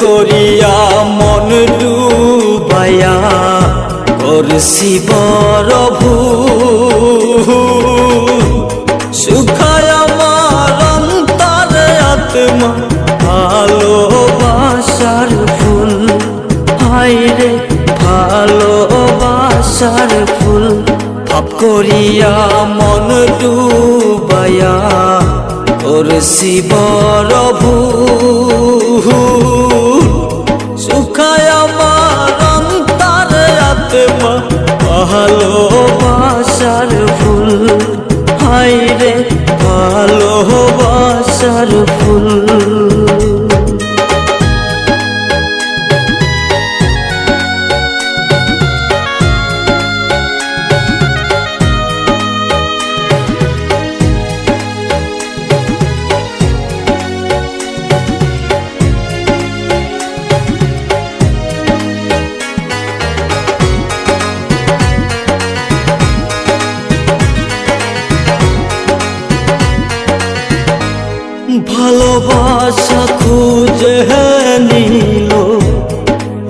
করিয়া মন ডুবাইয়া করছি বড় ভুল। শুকায় আমার অন্তরে আত্মা ভালোবাসার ফুল, হায়রে ভালোবাসার ফুল। পাপ করিয়া মন ডুবাইয়া করছি বড় ভুল। শুকায় আমার অন্তরে আত্মা ভালোবাসার ফুল, হায়রে ভালোবাসার ফুল। ভালোবাসা খুঁজে নিল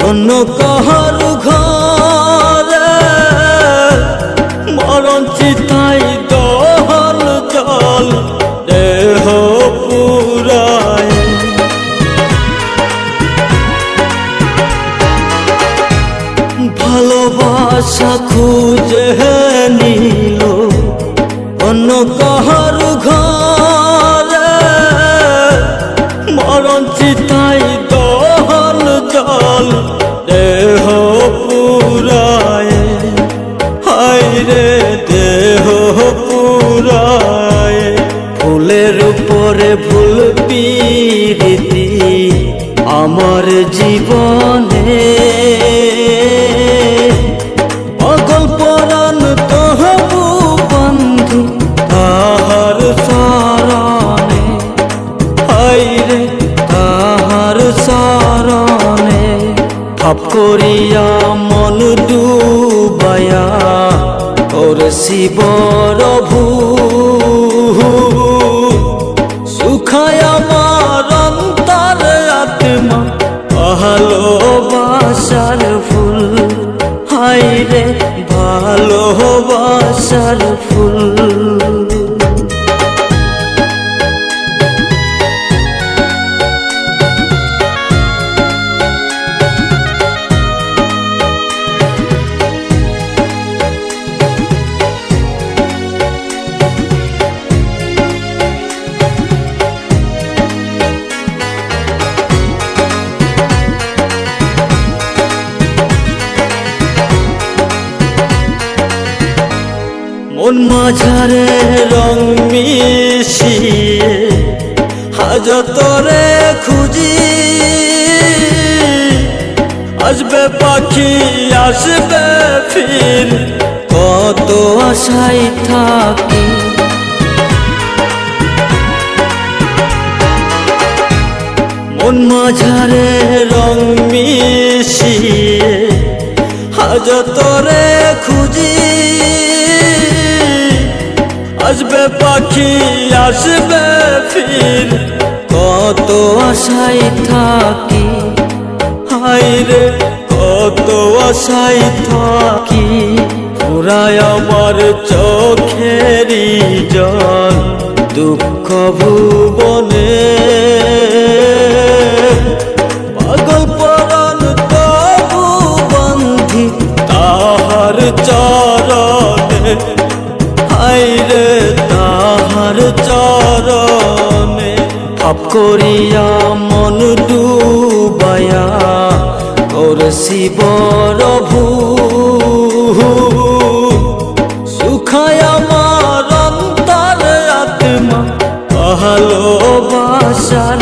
অন্য কাহার ঘরে, মরণ চিতাই দহল জল দেহ পুরায়। ভালোবাসা খুঁজে নিল অন্য কাহার ঘরে, মরণ চিতাই দহল জল দেহ পুরায়। হায়রে দেহ পুরায়। ফুলের উপরে ফুল পিরিতি আমার জীবনে, পাগল পরাণ তহবু বন্ধু তাহার শরণে, হায়রে তাহার শরণে। পাপ করিয়া মন ডুবাইয়া করছি বড় ভুল। শুকায় আমার অন্তরে আত্মা ভালোবাসার ফুল, হায়রে ভালোবাসার ফুল। মন মাঝারে রং মিশিয়ে হাজতরে খুঁজি, আসবে পাখি আসবে ফির কত আশায় থাকি। মন মাঝারে রং মিশিয়ে হাজতরে খুঁজি, আসবে পাখি আসবে ফির কত আশায় থাকি। হায়রে কত আশায় থাকি। পুরায় আমার চোখেরই জল দুঃখ ভুবনে, পাগল পরাণ তবু বন্ধি তাহার চরণে, হায়রে তাহার চরণে। পাপ করিয়া মন ডুবাইয়া করছি বড় ভুল। শুকায় আমার অন্তরে আত্মা ভালোবাসার